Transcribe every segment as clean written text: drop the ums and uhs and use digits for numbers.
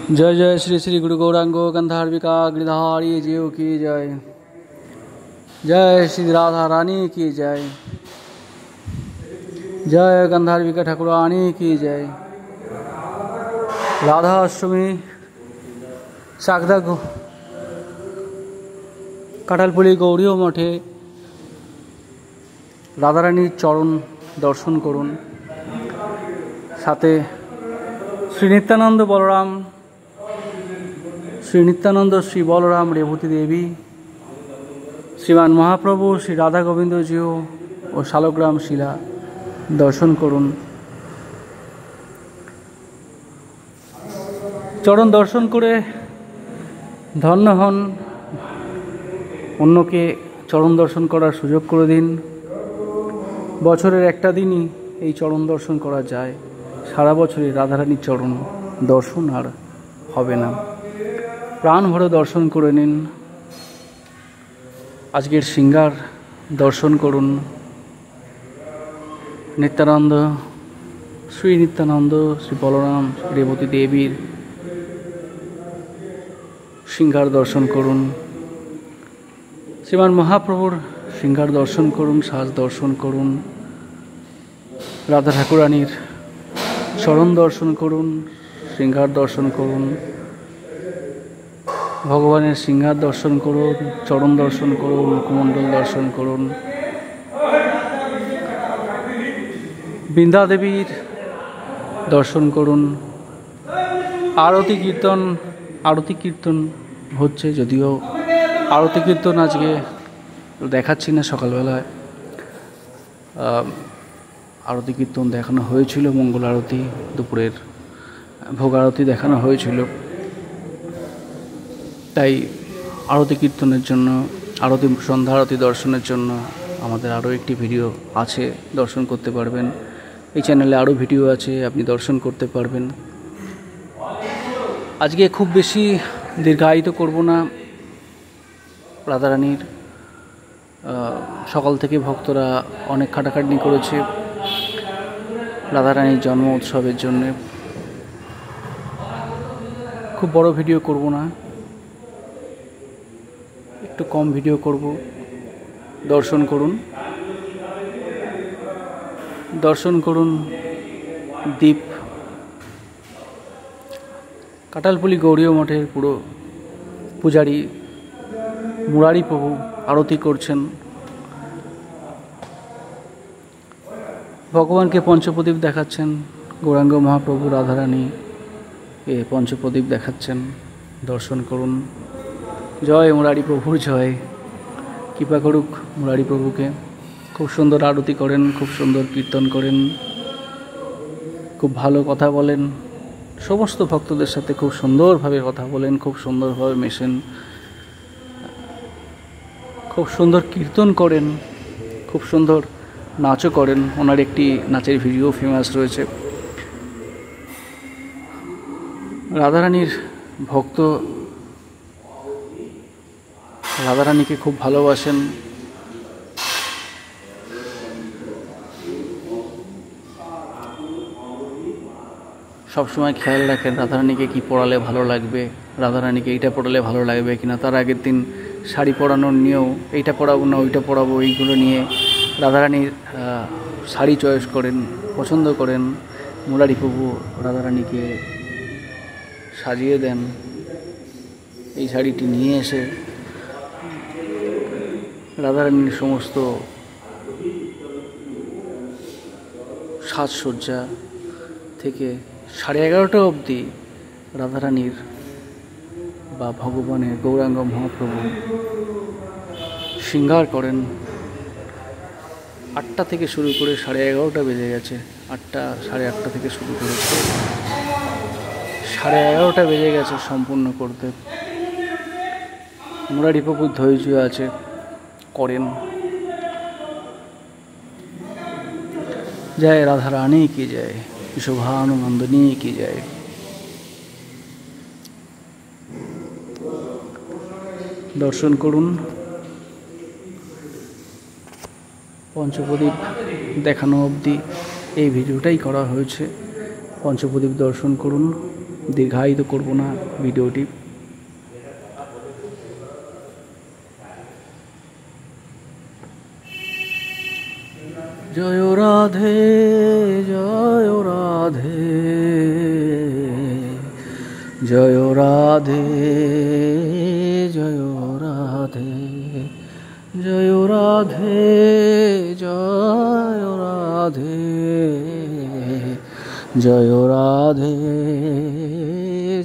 जय जय श्री श्री गुरु गौरांगो गंधार्विका गिरधारी जीव की जय। जय श्री राधा रानी की जय। जय गंधार्विका ठाकुरानी की जय। राधा अष्टमी साकदा काटालपुली गौड़ीय मठे राधारानीर चरण दर्शन करुन। साथे श्री नित्यानंद बलराम श्री नित्यानंद श्री बलराम रेवती देवी श्रीमान महाप्रभु श्री राधा गोविंद जीव और शालग्राम शिला दर्शन करुन। चरण दर्शन करे धन्य हन, अन्यके चरण दर्शन करार सुयोग करे दिन। बछरेर एकटा दिनई এই চরণ দর্শন করা যায়, সারা বছরই রাধারানীর চরণ দর্শন আর হবে না। প্রাণ ভরে দর্শন করে নিন। আজকের সিঙ্গার দর্শন করুন। নিত্যানন্দ শ্রী নিত্যানন্দ শ্রী বলরাম রেবতী দেবীর সিঙ্গার দর্শন করুন। শ্রীমান মহাপ্রভুর সিঙ্গার দর্শন করুন, সাজ দর্শন করুন। রাধা ঠাকুরানীর চরণ দর্শন করুন, সিঙ্গার দর্শন করুন। ভগবানের সিঙ্গার দর্শন করুন, চরণ দর্শন করুন, মুখমণ্ডল দর্শন করুন। বৃন্দা দেবীর দর্শন করুন। আরতি কীর্তন হচ্ছে, যদিও আরতি কীর্তন আজকে দেখাচ্ছি না। সকালবেলায় আরতি কীর্তন দেখানো হয়েছিল, মঙ্গল আরতি, দুপুরের ভোগ আরতি দেখানো হয়েছিল। তাই আরতি কীর্তনের জন্য, আরতি সন্ধ্যা আরতি দর্শনের জন্য আমাদের আরও একটি ভিডিও আছে, দর্শন করতে পারবেন। এই চ্যানেলে আরও ভিডিও আছে, আপনি দর্শন করতে পারবেন। আজকে খুব বেশি দীর্ঘায়িত করব না। রাধারানীর সকাল থেকে ভক্তরা অনেক খাটাখাটনি করেছে রাধারানীর জন্ম উৎসবের জন্য। খুব বড় ভিডিও করব না, একটু কম ভিডিও করব। দর্শন করুন, দর্শন করুন। দ্বীপ কাটালপুলি গৌড়ীয় মঠের পুরো পূজারী মুরারি প্রভু আরতি করছেন। ভগবানকে পঞ্চপ্রদীপ দেখাচ্ছেন। গৌরাঙ্গ মহাপ্রভু রাধারানী এ পঞ্চপ্রদীপ দেখাচ্ছেন, দর্শন করুন। জয় মুরারি প্রভুর জয়। কৃপা করুক মুরারি প্রভুকে। খুব সুন্দর আরতি করেন, খুব সুন্দর কীর্তন করেন, খুব ভালো কথা বলেন। সমস্ত ভক্তদের সাথে খুব সুন্দরভাবে কথা বলেন, খুব সুন্দরভাবে মেশেন, খুব সুন্দর কীর্তন করেন, খুব সুন্দর নাচও করেন। ওনার একটি নাচের ভিডিও ফেমাস রয়েছে। রাধারানীর ভক্ত রাধারানীকে খুব ভালোবাসেন। সবসময় খেয়াল রাখেন রাধারানীকে কি পরালে ভালো লাগবে, রাধারানীকে এইটা পরালে ভালো লাগবে কিনা। তার আগের দিন শাড়ি পরানোর নিয়েও এইটা পরাবো না ওইটা পরাবো, এইগুলো নিয়ে রাধারানীর শাড়ি চয়েস করেন, পছন্দ করেন। মুরারি প্রভু রাধারানীকে সাজিয়ে দেন। এই শাড়িটি নিয়ে এসে রাধারানীর সমস্ত সাজসজ্জা থেকে 11:30 অবধি রাধারানীর বা ভগবানের গৌরাঙ্গ মহাপ্রভু শৃঙ্গার করেন। 8টা থেকে শুরু করে 11:30 বেজে গেছে। 8টা 8:30 থেকে শুরু করেছে, 11:30 বেজে গেছে সম্পূর্ণ করতে। মুরারি প্রভুর ধৈর্য আছে, করেন। জয় রাধা রানী কি জয়, শোভানুনন্দিনী কি জয়। দর্শন করুন। পঞ্চপ্রদীপ দেখানো অবধি এই ভিডিওটাই করা হয়েছে। পঞ্চপ্রদীপ দর্শন করুন। দীর্ঘায়িত করব না ভিডিওটি। জয় রাধে জয় রাধে জয় রাধে জয় রাধে জয় রাধে জয় রাধে জয় রাধে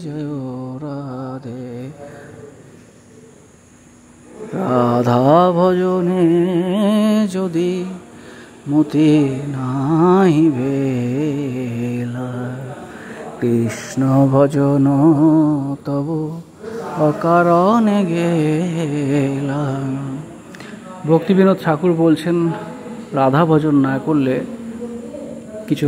জয় রাধে। রাধা ভজনে যদি মতি নাই বেলা, কৃষ্ণ ভজন তব অকারণে গেলা। ভক্তিবিনোদ ঠাকুর বলছেন রাধা ভজন না করলে কিছু